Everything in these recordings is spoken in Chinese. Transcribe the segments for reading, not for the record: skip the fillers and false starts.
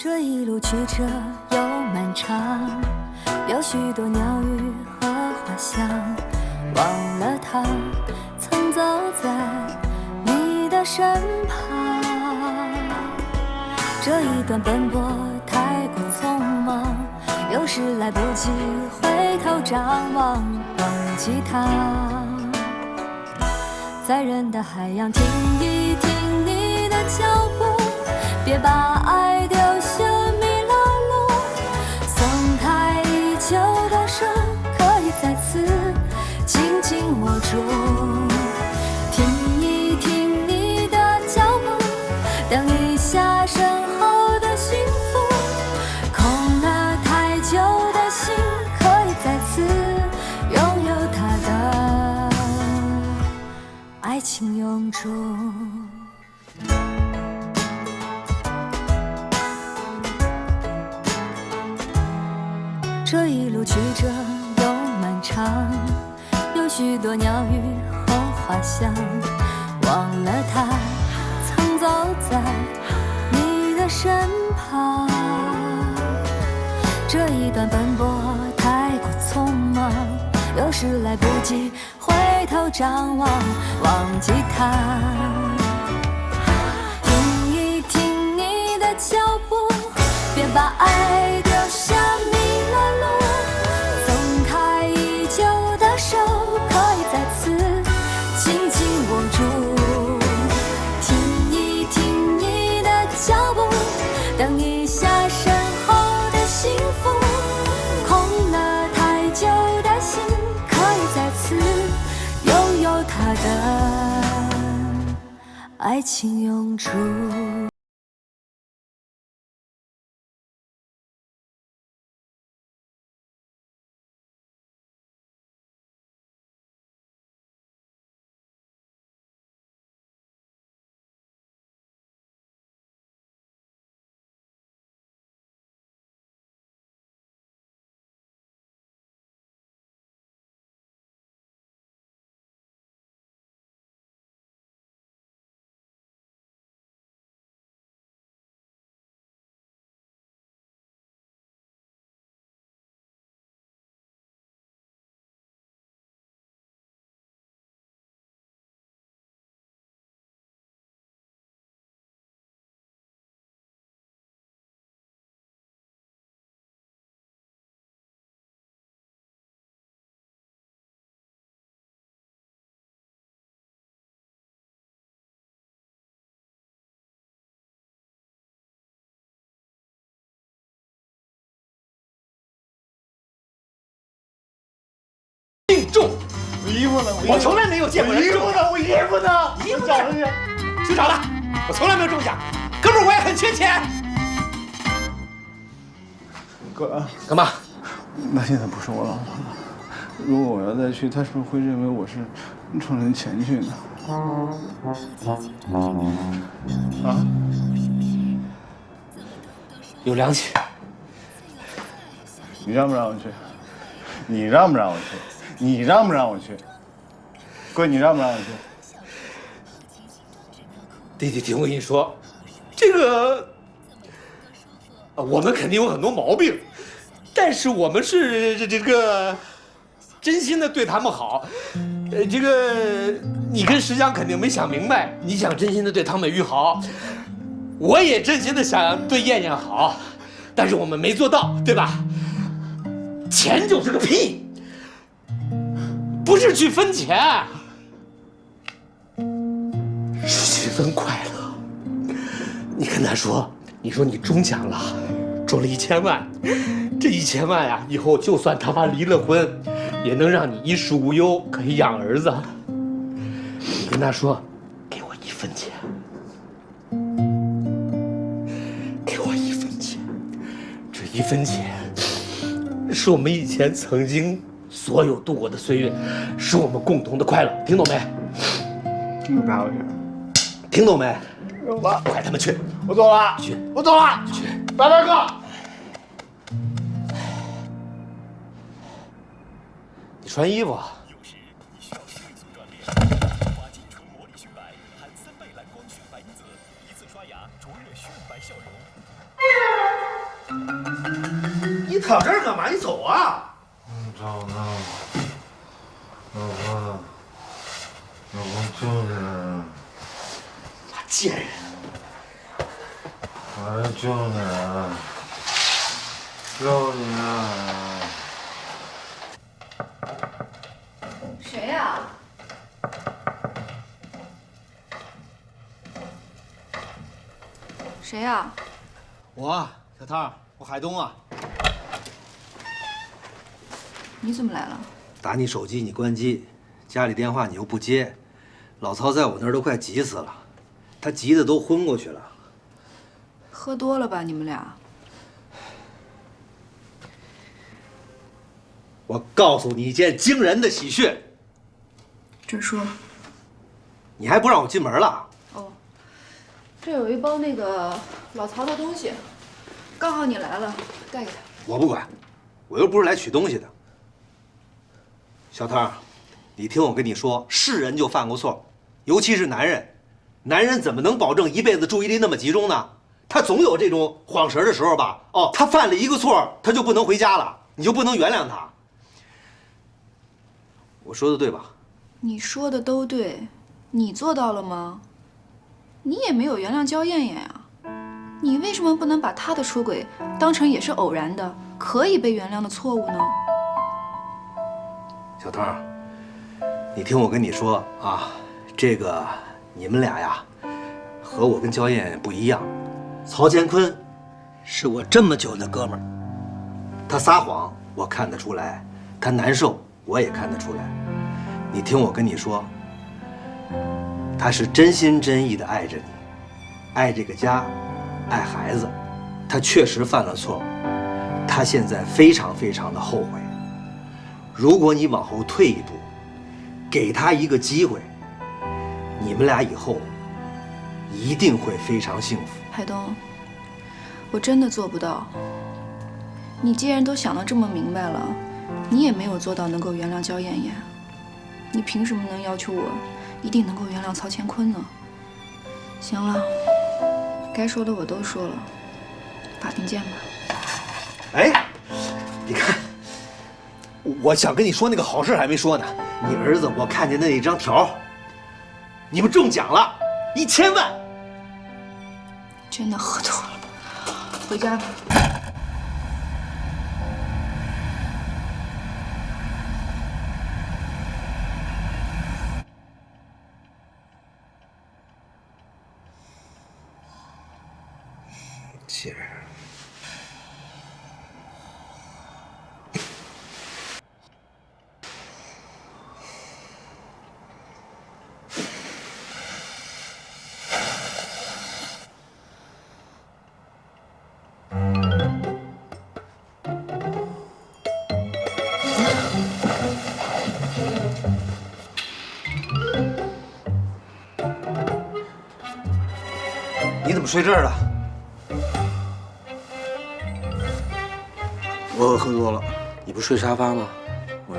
这一路曲折又漫长，有许多鸟语和花香，忘了他曾走在你的身旁。这一段奔波太过匆忙，有时来不及回头张望，忘记他。在人的海洋听一听你的脚步，别把爱丢下迷了路，松开已久的手，可以再次紧紧握住。听一听你的脚步，等一下身后的幸福，空了太久的心，可以再次拥有它的爱情永驻。这一路曲折又漫长，有许多鸟语和花香，忘了他曾走在你的身旁。这一段奔波太过匆忙，有时来不及回头张望，忘记他。听一听你的脚步，别把爱丢下迷了路，松开已久的手，可以再次紧紧握住。听一听你的脚步，等一下身后的幸福，空了太久的心，可以再次拥有它的爱情永驻。病重，我衣服呢？我从来没有见过人衣服呢？我衣服呢？衣服找出去，去找他。我从来没有中奖，哥们儿，我也很缺钱。哥，干嘛？那现在不是我老婆了。如果我要再去，他是不是会认为我是冲人钱去呢？啊？有良心。你让不让我去？你让不让我去？你让不让我去？哥，你让不让我去？弟弟，听我跟你说，这个，我们肯定有很多毛病，但是我们是这个真心的对他们好。这个你跟石江肯定没想明白，你想真心的对汤美玉好，我也真心的想对燕燕好，但是我们没做到，对吧？钱就是个屁，不是去分钱，是去分快乐。你跟他说，你说你中奖了，中了1000万，这1000万呀，以后就算他爸离了婚，也能让你衣食无忧，可以养儿子。你跟他说，给我1分钱，给我1分钱，这1分钱。是我们以前曾经所有度过的岁月，是我们共同的快乐，听懂没？你带我去。听懂没？走吧，快他们去！我走了。去，我走了。去！拜拜，哥。你穿衣服啊。有时你需要迅速锻炼，花精纯魔力迅白含3倍蓝光迅白因子，一次刷牙灼热炫白笑容。你躺这儿干嘛？你走啊！找呢，老婆，老公救你了，贱人！我来救你了，救你了。谁呀？谁呀？我小汤，我海东啊。你怎么来了？打你手机你关机，家里电话你又不接，老曹在我那儿都快急死了，他急得都昏过去了。喝多了吧，你们俩？我告诉你一件惊人的喜讯，这说。你还不让我进门了？哦，这有一包那个老曹的东西，刚好你来了，带给他。我不管，我又不是来取东西的。小汤，你听我跟你说，是人就犯过错，尤其是男人，男人怎么能保证一辈子注意力那么集中呢？他总有这种晃神的时候吧？哦，他犯了一个错，他就不能回家了，你就不能原谅他。我说的对吧？你说的都对，你做到了吗？你也没有原谅焦艳艳呀，你为什么不能把她的出轨当成也是偶然的、可以被原谅的错误呢？小汤，你听我跟你说啊，这个你们俩呀，和我跟焦艳艳不一样。曹乾坤是我这么久的哥们儿，他撒谎我看得出来，他难受我也看得出来。你听我跟你说，他是真心真意的爱着你，爱这个家，爱孩子。他确实犯了错，他现在非常非常的后悔。如果你往后退一步，给他一个机会，你们俩以后一定会非常幸福。海东，我真的做不到。你既然都想得这么明白了，你也没有做到能够原谅焦艳艳，你凭什么能要求我一定能够原谅曹乾坤呢？行了，该说的我都说了，法庭见吧。哎，你看，我想跟你说那个好事还没说呢。你儿子我看见的那张条，你们中奖了，1000万。真的喝多了，回家吧。姐。你怎么睡这儿了？我喝多了，你不睡沙发吗？我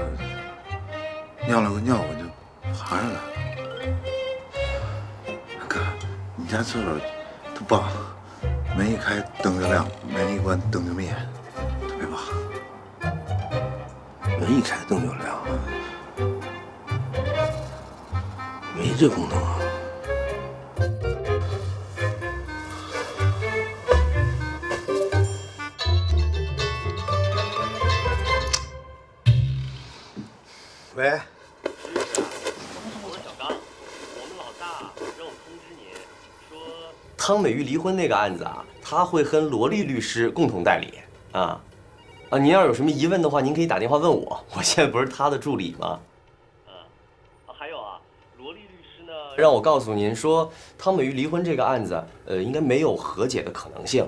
尿了个尿，我就爬上来了。哥，你家厕所特棒，门一开灯就亮，门一关灯就灭，特别棒。门一开灯就亮，没这功能啊。喂，我是小刚，我们老大让我通知您说，汤美玉离婚那个案子啊，他会和罗丽律师共同代理啊。您要有什么疑问的话，您可以打电话问我，我现在不是他的助理吗？还有啊，罗丽律师呢，让我告诉您说，汤美玉离婚这个案子，应该没有和解的可能性。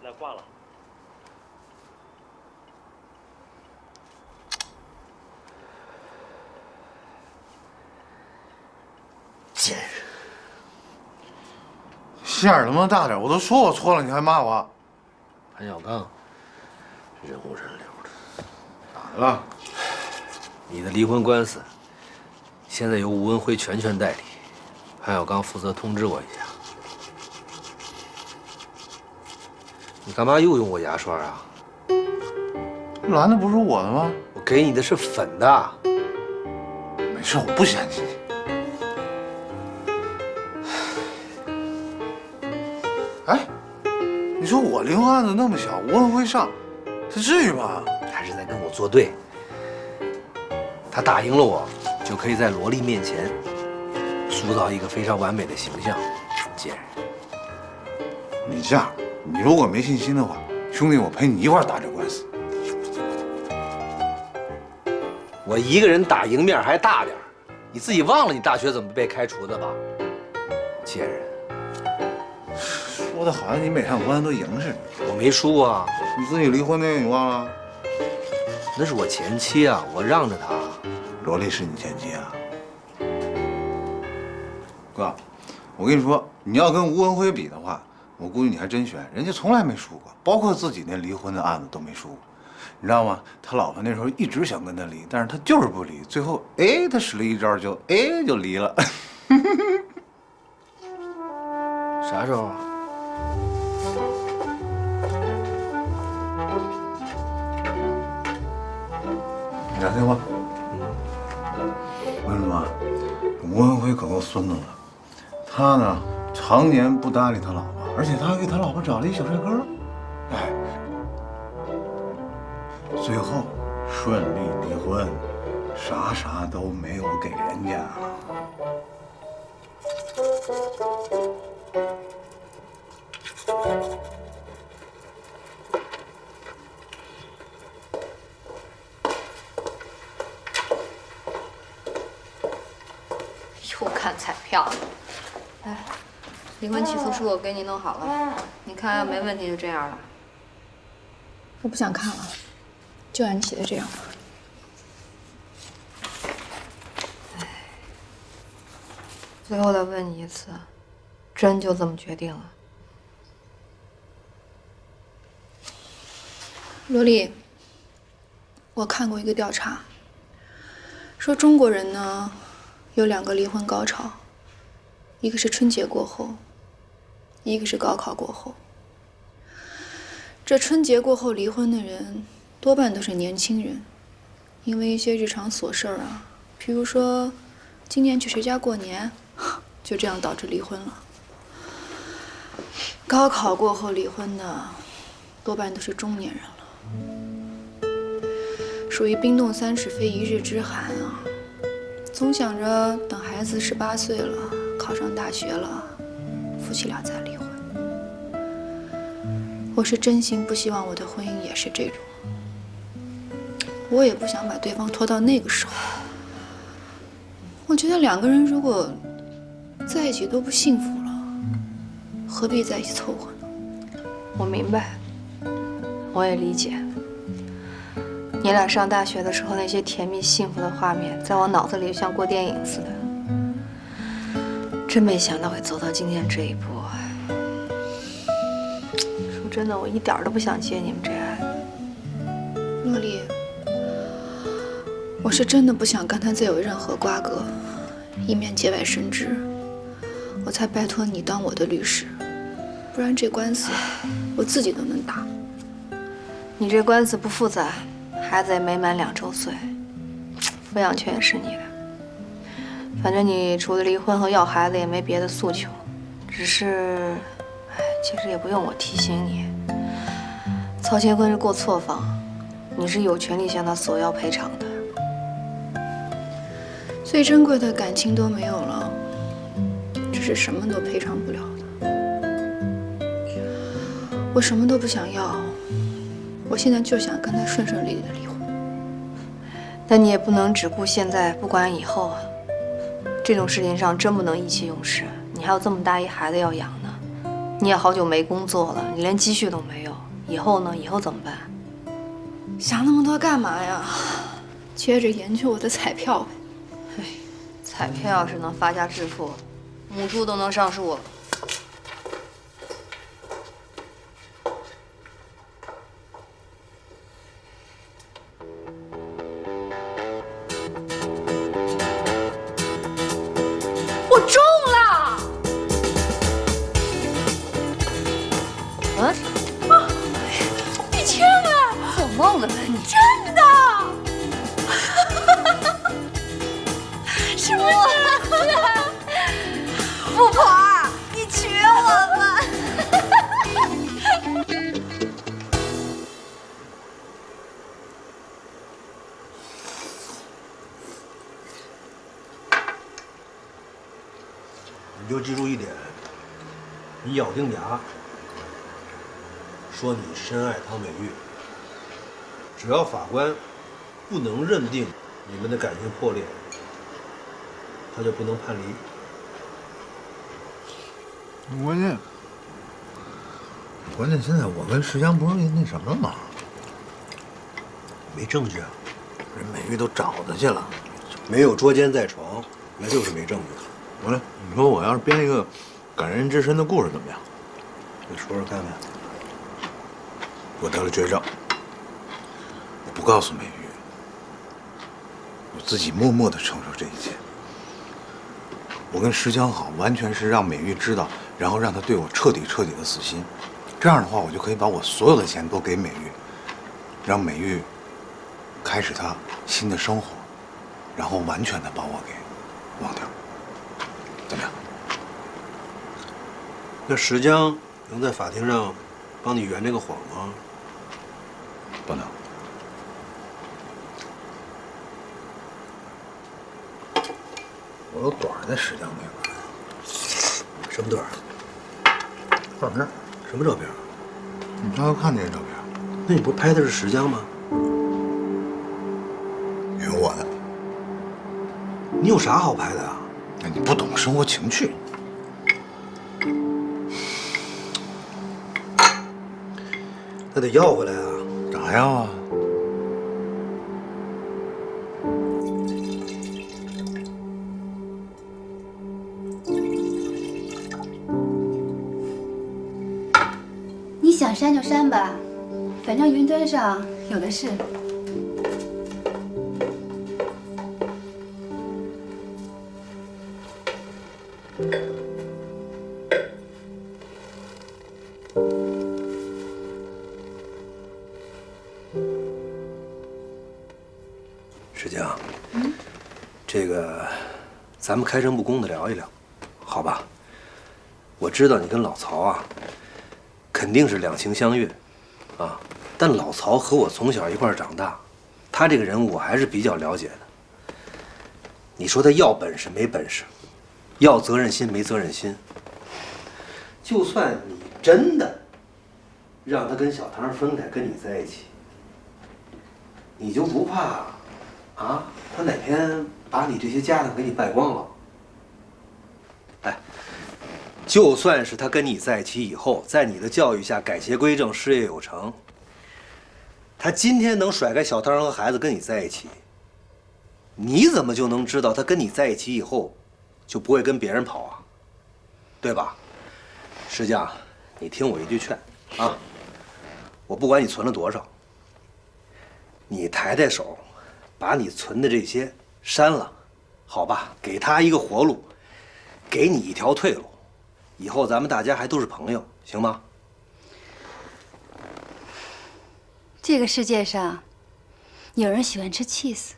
那挂了。贱人，心眼儿能不能大点？我都说我错了，你还骂我？潘小刚，人五人六的。咋的了？你的离婚官司现在由吴文辉全权代理，潘小刚负责通知我一下。你干嘛又用我牙刷啊？蓝的不是我的吗？我给你的是粉的。没事，我不嫌弃你。哎，你说我离婚案子那么小，吴文辉上，他至于吗？还是在跟我作对。他打赢了我，就可以在萝莉面前塑造一个非常完美的形象。贱人，你这样，你如果没信心的话，兄弟，我陪你一块打这官司。我一个人打赢面还大点儿，你自己忘了你大学怎么被开除的吧？贱人，说的好像你每场官司都赢似的。我没输啊，你自己离婚那个你忘了？那是我前妻啊，我让着她。萝莉是你前妻啊？哥，我跟你说，你要跟吴文辉比的话，我估计你还真悬，人家从来没输过，包括自己那离婚的案子都没输过。你知道吗？他老婆那时候一直想跟他离，但是他就是不离，最后他使了一招就离了。啥时候？你俩听话。我跟你说啊，吴文辉可够孙子的，他呢常年不搭理他老婆，而且他还给他老婆找了一小帅哥。哎，最后顺利离婚，啥都没有给人家。又看彩票，来，离婚起诉书我给你弄好了，你看要没问题就这样了。我不想看了，就按你写的这样吧。最后再问你一次，真就这么决定了？罗莉，我看过一个调查，说中国人呢有2个离婚高潮，一个是春节过后，一个是高考过后。这春节过后离婚的人多半都是年轻人，因为一些日常琐事啊，比如说今年去谁家过年，就这样导致离婚了。高考过后离婚的多半都是中年人了，属于冰冻30非一日之寒啊，总想着等孩子18岁了，考上大学了，夫妻俩再离婚。我是真心不希望我的婚姻也是这种，我也不想把对方拖到那个时候。我觉得2个人如果在一起都不幸福了，何必在一起凑合呢？我明白，我也理解。你俩上大学的时候那些甜蜜幸福的画面，在我脑子里就像过电影似的。真没想到会走到今天这一步。说真的，我一点都不想结你们这案。洛莉，我是真的不想跟他再有任何瓜葛，以免节外生枝，我才拜托你当我的律师，不然这官司我自己都能打。你这官司不复杂，孩子也没满2周岁，抚养权也是你的。反正你除了离婚和要孩子也没别的诉求，只是，其实也不用我提醒你，曹乾坤是过错方，你是有权利向他索要赔偿的。最珍贵的感情都没有了，只是什么都赔偿不了的。我什么都不想要，我现在就想跟他顺顺利利的离婚。但你也不能只顾现在不管以后啊，这种事情上真不能意气用事。你还有这么大一孩子要养呢，你也好久没工作了，你连积蓄都没有，以后呢？以后怎么办？想那么多干嘛呀？接着研究我的彩票呗。彩票要是能发家致富，母猪都能上树了。我中了！嗯？梦了吧你？真的，是不是？富婆，你娶我吧！你就记住一点，你咬定牙，说你深爱汤美玉，只要法官不能认定你们的感情破裂，他就不能判离。关键现在我跟石江不是那什么了吗？没证据啊，人美玉都找他去了。没有捉奸在床，那就是没证据。完了，你说我要是编一个感人至深的故事怎么样？你说说看看。我得了绝症，我不告诉美玉，我自己默默地承受这一切。我跟石江好，完全是让美玉知道，然后让她对我彻底的死心。这样的话，我就可以把我所有的钱都给美玉，让美玉开始她新的生活，然后完全的把我给忘掉。怎么样？那石江能在法庭上帮你圆这个谎吗？不能。我有短在石江那边。什么短？照片。什么照片？你刚才看这个照片？那你不是拍的是石江吗？有我的。你有啥好拍的啊？那你不懂生活情趣。那得要回来啊！咋要啊？你想删就删吧，反正云端上有的是。石江，这个咱们开诚布公的聊一聊，好吧？我知道你跟老曹啊，肯定是两情相悦，啊，但老曹和我从小一块儿长大，他这个人我还是比较了解的。你说他要本事没本事，要责任心没责任心，就算你真的让他跟小唐分开，跟你在一起，你就不怕？啊，他哪天把你这些家当给你败光了？哎，就算是他跟你在一起以后，在你的教育下改邪归正、事业有成，他今天能甩开小汤和孩子跟你在一起，你怎么就能知道他跟你在一起以后就不会跟别人跑啊？对吧？石江，你听我一句劝啊，我不管你存了多少，你抬抬手。把你存的这些删了，好吧？给他一个活路，给你一条退路，以后咱们大家还都是朋友，行吗？这个世界上，有人喜欢吃 cheese，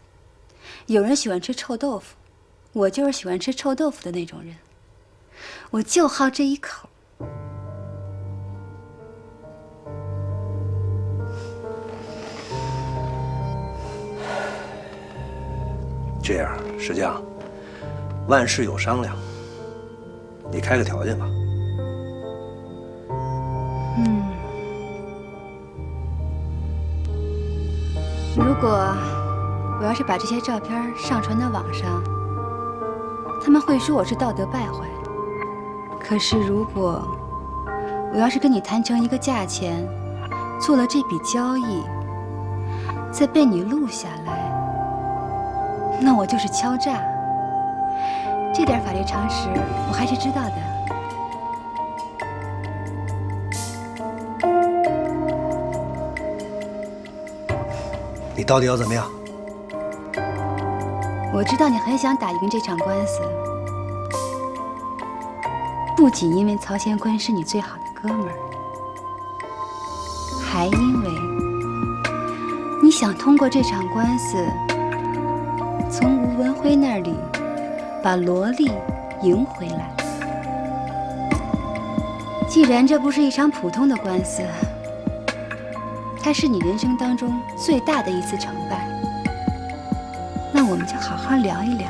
有人喜欢吃臭豆腐，我就是喜欢吃臭豆腐的那种人，我就好这一口。这样，石江，万事有商量，你开个条件吧。如果我要是把这些照片上传到网上，他们会说我是道德败坏。可是如果我要是跟你谈成一个价钱，做了这笔交易，再被你录下来，那我就是敲诈，这点法律常识我还是知道的。你到底要怎么样？我知道你很想打赢这场官司，不仅因为曹乾坤是你最好的哥们儿，还因为想通过这场官司，从吴文辉那里把罗莉赢回来。既然这不是一场普通的官司，它是你人生当中最大的一次成败，那我们就好好聊一聊。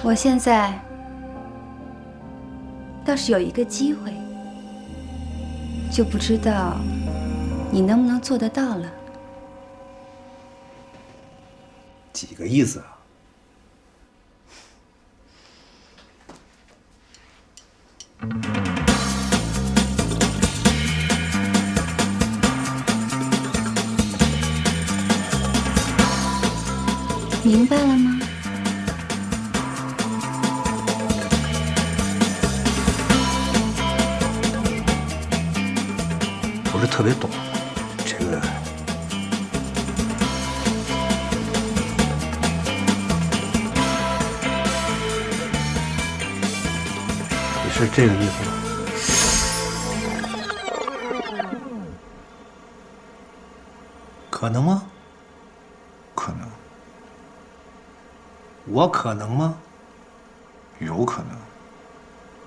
我现在倒是有一个机会，就不知道你能不能做得到了。几个意思啊？明白了吗？不是特别懂这个。你是这个意思吗？可能吗？可能，我可能吗？有可能，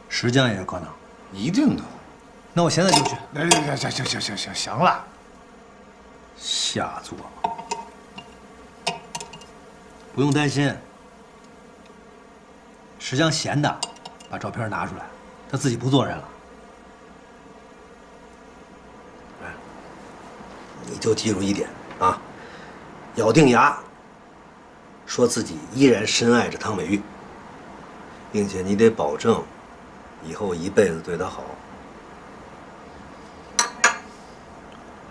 石匠也有可能。一定的。那我现在就去。行了。瞎做，不用担心。石匠闲的，把照片拿出来，他自己不做人了。你就记住一点啊，咬定牙，说自己依然深爱着汤美玉，并且你得保证，以后一辈子对她好。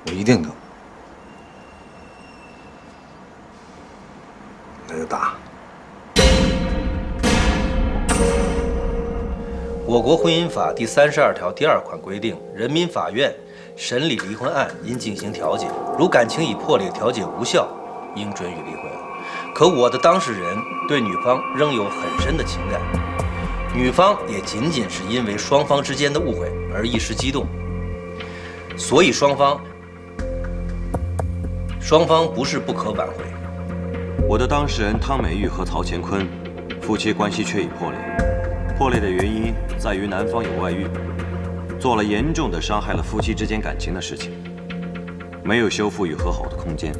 我一定的。那就打。我国婚姻法第32条第2款规定，人民法院审理离婚案应进行调解，如感情已破裂，调解无效，应准予离婚。可我的当事人对女方仍有很深的情感，女方也仅仅是因为双方之间的误会而一时激动，所以双方不是不可挽回。我的当事人汤美玉和曹乾坤夫妻关系确已破裂，破裂的原因在于男方有外遇，做了严重的伤害了夫妻之间感情的事情，没有修复与和好的空间，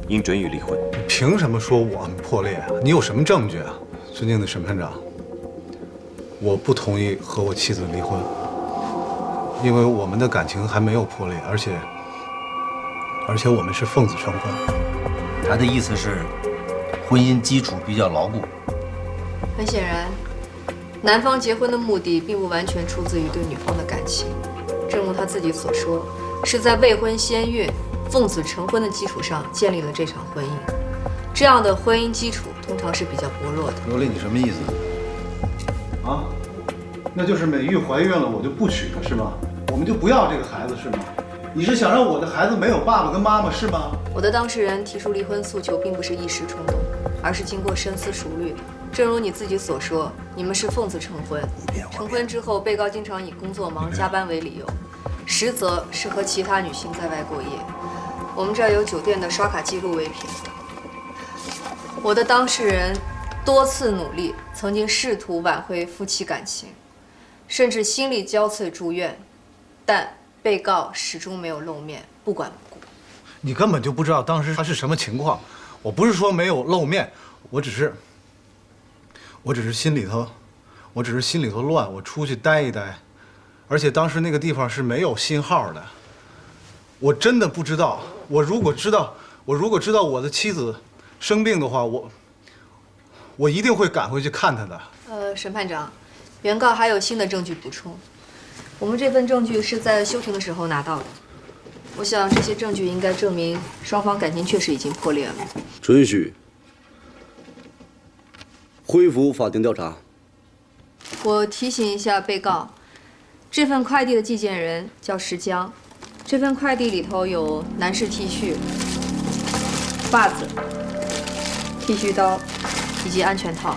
应准予离婚。你凭什么说我们破裂啊？你有什么证据啊？尊敬的审判长，我不同意和我妻子离婚，因为我们的感情还没有破裂，而且我们是奉子成婚。他的意思是，婚姻基础比较牢固。很显然，男方结婚的目的并不完全出自于对女方的感情，正如他自己所说，是在未婚先孕、奉子成婚的基础上建立了这场婚姻。这样的婚姻基础通常是比较薄弱的。罗莉，你什么意思？啊？那就是美玉怀孕了，我就不娶了是吗？我们就不要这个孩子是吗？你是想让我的孩子没有爸爸跟妈妈是吗？我的当事人提出离婚诉求并不是一时冲动，而是经过深思熟虑。正如你自己所说，你们是奉子成婚，成婚之后，被告经常以工作忙、加班为理由，实则是和其他女性在外过夜。我们这儿有酒店的刷卡记录为凭。我的当事人多次努力，曾经试图挽回夫妻感情，甚至心力交瘁住院，但被告始终没有露面，不管不顾。你根本就不知道当时他是什么情况。我不是说没有露面，我只是心里头乱，我出去待一待，而且当时那个地方是没有信号的。我真的不知道，我如果知道我的妻子生病的话，我一定会赶回去看她的。审判长，原告还有新的证据补充。我们这份证据是在休庭的时候拿到的，我想这些证据应该证明双方感情确实已经破裂了。准许恢复法庭调查。我提醒一下被告，这份快递的寄件人叫石江，这份快递里头有男士 T 恤、袜子、剃须刀以及安全套。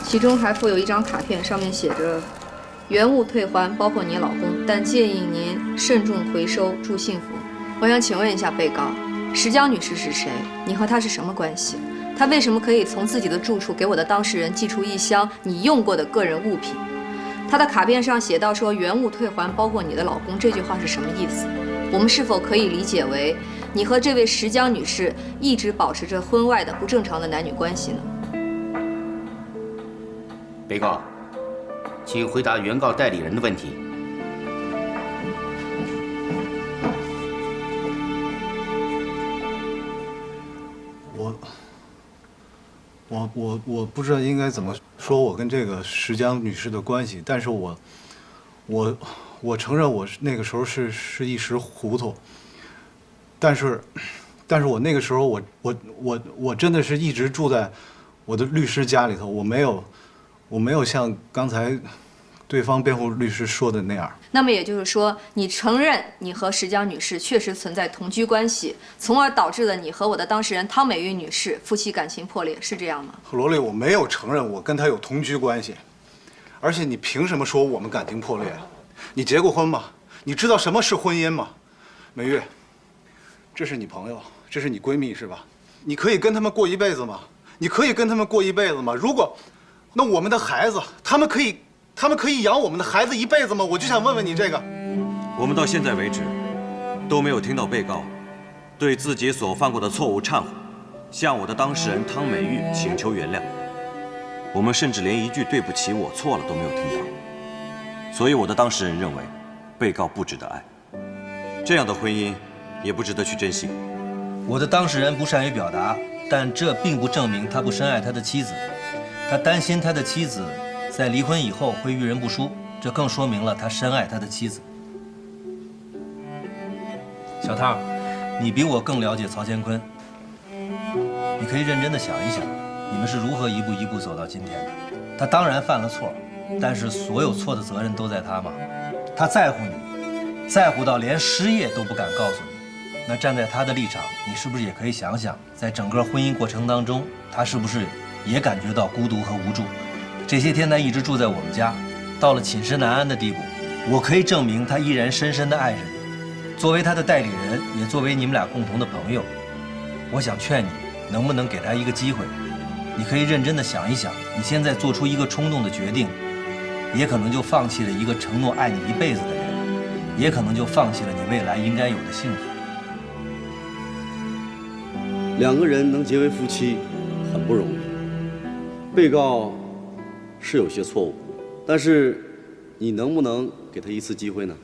其中还附有一张卡片，上面写着“原物退还，包括你老公，但建议您慎重回收，祝幸福”。我想请问一下被告，石江女士是谁？你和她是什么关系？她为什么可以从自己的住处给我的当事人寄出一箱你用过的个人物品？她的卡片上写到说“原物退还，包括你的老公”，这句话是什么意思？我们是否可以理解为你和这位石江女士一直保持着婚外的不正常的男女关系呢？被告，请回答原告代理人的问题。我不知道应该怎么说我跟这个石江女士的关系，但是我承认我那个时候是一时糊涂，但是我那个时候我真的是一直住在我的律师家里头，我没有像刚才对方辩护律师说的那样。那么也就是说，你承认你和石江女士确实存在同居关系，从而导致了你和我的当事人汤美玉女士夫妻感情破裂，是这样吗？罗丽，我没有承认我跟她有同居关系，而且你凭什么说我们感情破裂？你结过婚吗？你知道什么是婚姻吗？美玉，这是你朋友，这是你闺蜜是吧？你可以跟他们过一辈子吗？你可以跟他们过一辈子吗？如果，那我们的孩子，他们可以养我们的孩子一辈子吗？我就想问问你这个。我们到现在为止，都没有听到被告对自己所犯过的错误忏悔，向我的当事人汤美玉请求原谅。我们甚至连一句对不起，我错了都没有听到。所以我的当事人认为，被告不值得爱，这样的婚姻也不值得去珍惜。我的当事人不善于表达，但这并不证明他不深爱他的妻子。他担心他的妻子在离婚以后会遇人不淑，这更说明了他深爱他的妻子。小汤，你比我更了解曹乾坤，你可以认真的想一想，你们是如何一步一步走到今天的。他当然犯了错，但是所有错的责任都在他吗？他在乎你，在乎到连失业都不敢告诉你。那站在他的立场，你是不是也可以想想，在整个婚姻过程当中，他是不是也感觉到孤独和无助？这些天他一直住在我们家，到了寝食难安的地步。我可以证明他依然深深的爱着你。作为他的代理人，也作为你们俩共同的朋友，我想劝你，能不能给他一个机会？你可以认真的想一想，你现在做出一个冲动的决定，也可能就放弃了一个承诺爱你一辈子的人，也可能就放弃了你未来应该有的幸福。两个人能结为夫妻，很不容易。被告是有些错误，但是你能不能给他一次机会呢？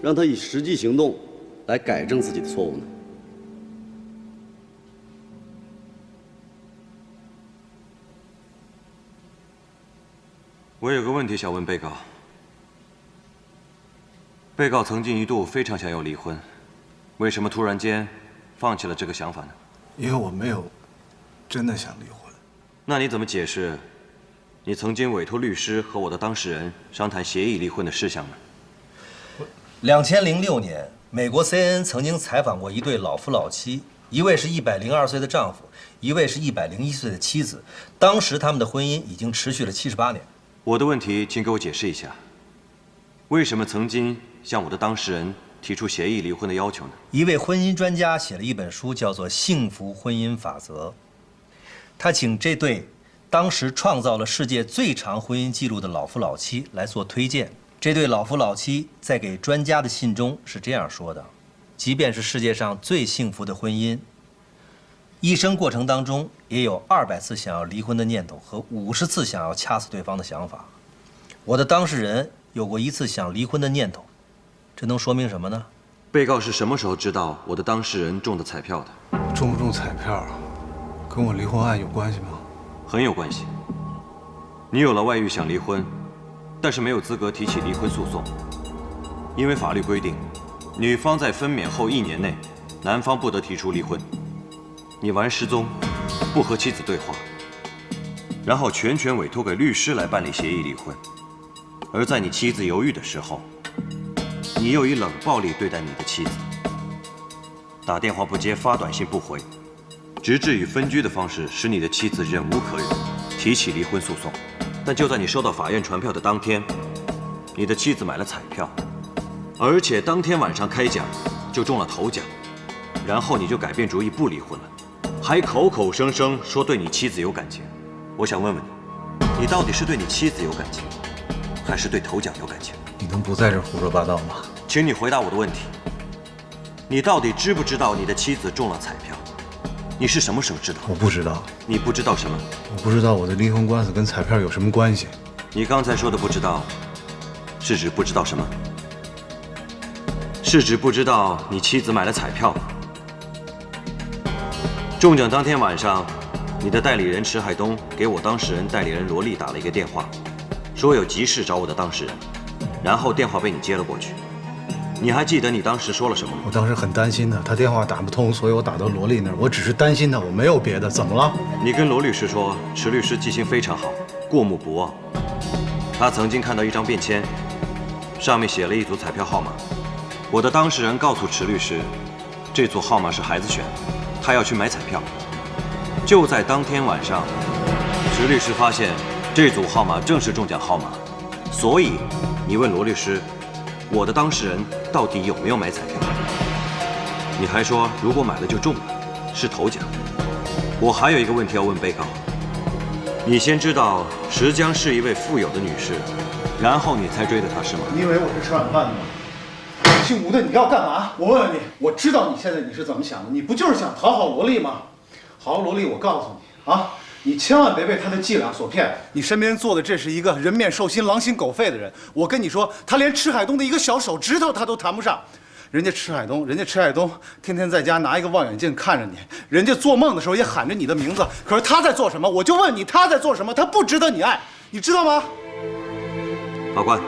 让他以实际行动来改正自己的错误呢？我有个问题想问被告。被告曾经一度非常想要离婚，为什么突然间放弃了这个想法呢？因为我没有真的想离婚。那你怎么解释你曾经委托律师和我的当事人商谈协议离婚的事项呢？2006年，美国 CNN 曾经采访过一对老夫老妻，一位是102岁的丈夫，一位是101岁的妻子。当时他们的婚姻已经持续了78年。我的问题，请给我解释一下，为什么曾经向我的当事人提出协议离婚的要求呢？一位婚姻专家写了一本书，叫做《幸福婚姻法则》。他请这对当时创造了世界最长婚姻记录的老夫老妻来做推荐。这对老夫老妻在给专家的信中是这样说的：即便是世界上最幸福的婚姻，一生过程当中也有200次想要离婚的念头和50次想要掐死对方的想法。我的当事人有过1次想离婚的念头，这能说明什么呢？被告是什么时候知道我的当事人中的彩票的？中不中彩票，跟我离婚案有关系吗？很有关系。你有了外遇想离婚，但是没有资格提起离婚诉讼，因为法律规定，女方在分娩后1年内，男方不得提出离婚。你玩失踪，不和妻子对话，然后全权委托给律师来办理协议离婚。而在你妻子犹豫的时候，你又以冷暴力对待你的妻子，打电话不接，发短信不回，直至以分居的方式使你的妻子忍无可忍，提起离婚诉讼。但就在你收到法院传票的当天，你的妻子买了彩票，而且当天晚上开奖就中了头奖，然后你就改变主意不离婚了，还口口声声说对你妻子有感情。我想问问你，你到底是对你妻子有感情，还是对头奖有感情？你能不在这胡说八道吗？请你回答我的问题。你到底知不知道你的妻子中了彩票？你是什么时候知道？我不知道。你不知道什么？我不知道我的离婚官司跟彩票有什么关系。你刚才说的不知道，是指不知道什么？是指不知道你妻子买了彩票吗？中奖当天晚上，你的代理人池海东给我当事人代理人罗丽打了一个电话，说有急事找我的当事人，然后电话被你接了过去。你还记得你当时说了什么吗？我当时很担心他，他电话打不通，所以我打到罗丽那儿。我只是担心他，我没有别的。怎么了？你跟罗律师说，池律师记性非常好，过目不忘。他曾经看到一张便签，上面写了一组彩票号码。我的当事人告诉池律师，这组号码是孩子选的，他要去买彩票。就在当天晚上，池律师发现这组号码正是中奖号码，所以你问罗律师，我的当事人到底有没有买彩票？你还说如果买了就中了，是头奖。我还有一个问题要问被告，你先知道石江是一位富有的女士，然后你才追的她是吗？你以为我是吃软饭的吗？姓吴的，你要干嘛？我问问你，我知道你现在是怎么想的，你不就是想讨好罗丽吗？好，罗丽，我告诉你啊，你千万别被他的伎俩所骗。你身边坐的这是一个人面兽心、狼心狗肺的人。我跟你说，他连池海东的一个小手指头他都谈不上。人家池海东天天在家拿一个望远镜看着你，人家做梦的时候也喊着你的名字。可是他在做什么？我就问你，他在做什么？他不值得你爱，你知道吗？法官，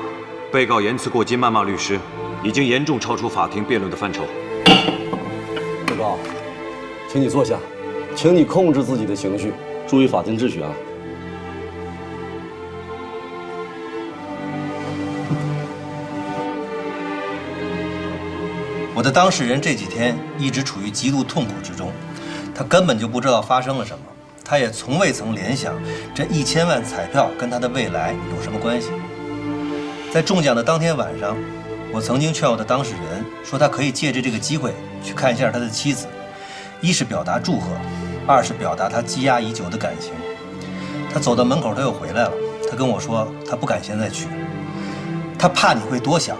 被告言辞过激，谩骂律师，已经严重超出法庭辩论的范畴。被告，请你坐下，请你控制自己的情绪，注意法庭秩序啊。我的当事人这几天一直处于极度痛苦之中，他根本就不知道发生了什么，他也从未曾联想这1000万彩票跟他的未来有什么关系。在中奖的当天晚上，我曾经劝我的当事人说，他可以借着这个机会去看一下他的妻子，一是表达祝贺，二是表达他积压已久的感情。他走到门口，他又回来了，他跟我说他不敢现在去，他怕你会多想。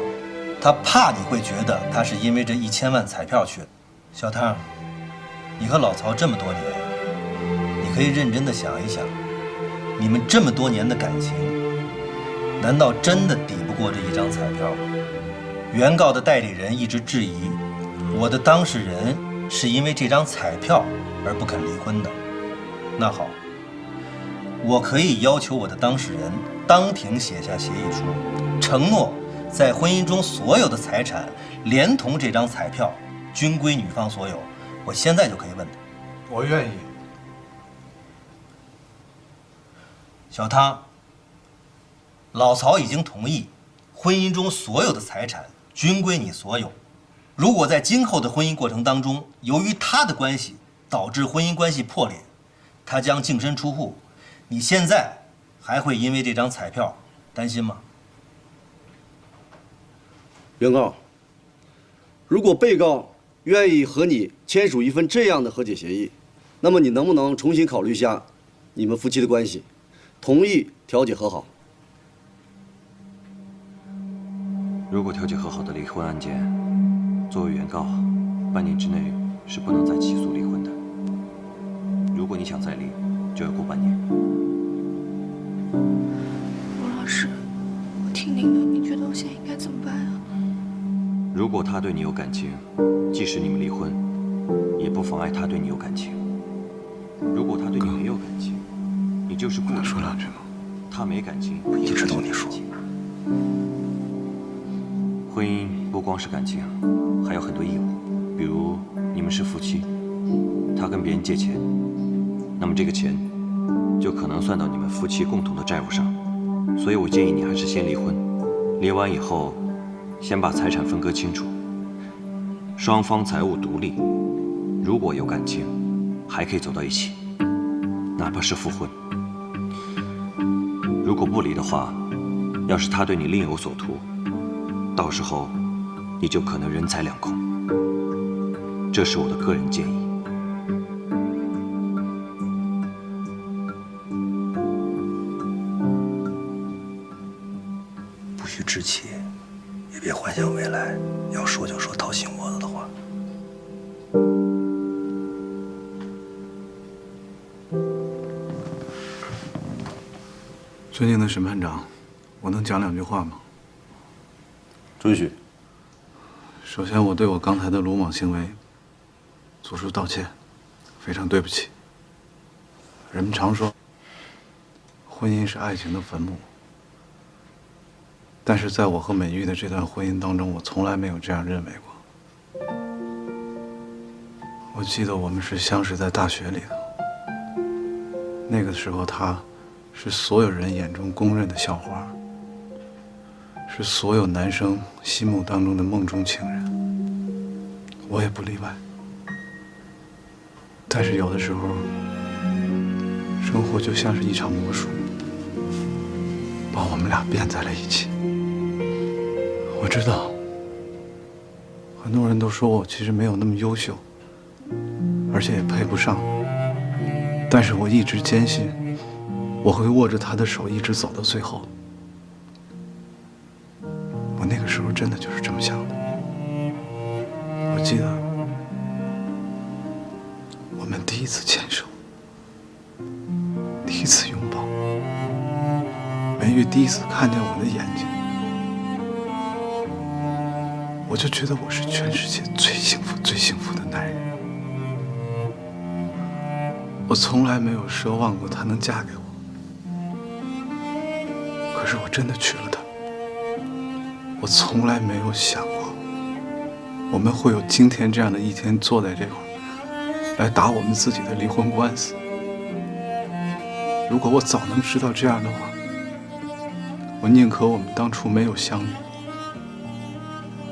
他怕你会觉得他是因为这1000万彩票去的。小汤，你和老曹这么多年，你可以认真的想一想，你们这么多年的感情，难道真的抵不过这一张彩票吗？原告的代理人一直质疑，我的当事人是因为这张彩票而不肯离婚的。那好，我可以要求我的当事人当庭写下协议书，承诺在婚姻中所有的财产，连同这张彩票，均归女方所有。我现在就可以问他。我愿意。小汤，老曹已经同意，婚姻中所有的财产均归你所有。如果在今后的婚姻过程当中，由于他的关系导致婚姻关系破裂，他将净身出户。你现在还会因为这张彩票担心吗？原告，如果被告愿意和你签署一份这样的和解协议，那么你能不能重新考虑一下你们夫妻的关系，同意调解和好？如果调解和好的离婚案件，作为原告，半年之内是不能再起诉离婚的。如果你想再离，就要过半年。吴老师，我听您的，你觉得我现在应该怎么办啊？如果他对你有感情，即使你们离婚，也不妨碍他对你有感情。如果他对你没有感情，你就是故意说两句吗？他没感情，我一直都你说。婚姻不光是感情，还有很多义务，比如你们是夫妻，他跟别人借钱，那么这个钱就可能算到你们夫妻共同的债务上。所以我建议你还是先离婚，离完以后先把财产分割清楚，双方财务独立，如果有感情，还可以走到一起，哪怕是复婚。如果不离的话，要是他对你另有所图，到时候你就可能人财两空。这是我的个人建议。不许置气，也别幻想未来，要说就说掏心窝子的话。尊敬的审判长，我能讲2句话吗？准许。首先，我对我刚才的鲁莽行为做出道歉，非常对不起。人们常说，婚姻是爱情的坟墓，但是在我和美玉的这段婚姻当中，我从来没有这样认为过。我记得我们是相识在大学里的，那个时候她是所有人眼中公认的校花，是所有男生心目当中的梦中情人，我也不例外。但是有的时候，生活就像是一场魔术，把我们俩变在了一起。我知道，很多人都说我其实没有那么优秀，而且也配不上，但是我一直坚信，我会握着她的手一直走到最后。我那个时候真的就是这么想的。我记得我们第一次牵手，第一次拥抱，美玉第一次看见我的眼睛，我就觉得我是全世界最幸福、最幸福的男人。我从来没有奢望过她能嫁给我，可是我真的娶了她。我从来没有想过，我们会有今天这样的一天，坐在这块来打我们自己的离婚官司。如果我早能知道这样的话，我宁可我们当初没有相遇，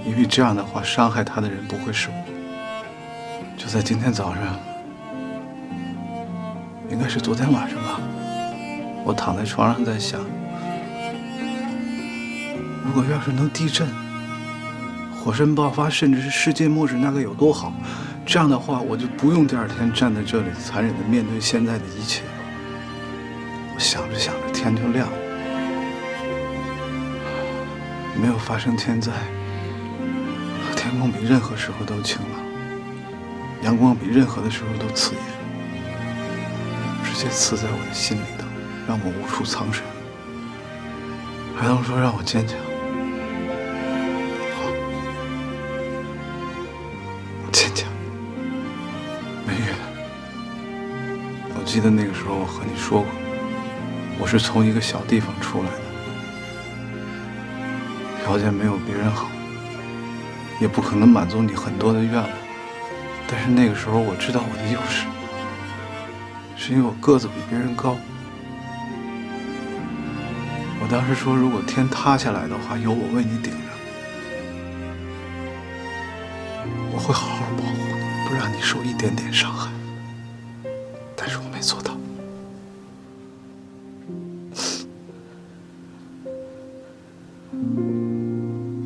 因为这样的话伤害他的人不会是我。就在今天早上，应该是昨天晚上吧，我躺在床上在想，如果要是能地震、火山爆发，甚至是世界末日，那该有多好！这样的话，我就不用第2天站在这里残忍地面对现在的一切。我想着想着，天就亮了。没有发生天灾，天空比任何时候都晴朗，阳光比任何的时候都刺眼，直接刺在我的心里头，让我无处藏身。还能说让我坚强？好，我坚强。美玉，我记得那个时候我和你说过，我是从一个小地方出来的，条件没有别人好，也不可能满足你很多的愿望。但是那个时候我知道我的优势，是因为我个子比别人高。我当时说，如果天塌下来的话，有我为你顶着，我会好好保护你，不让你受一点点伤害。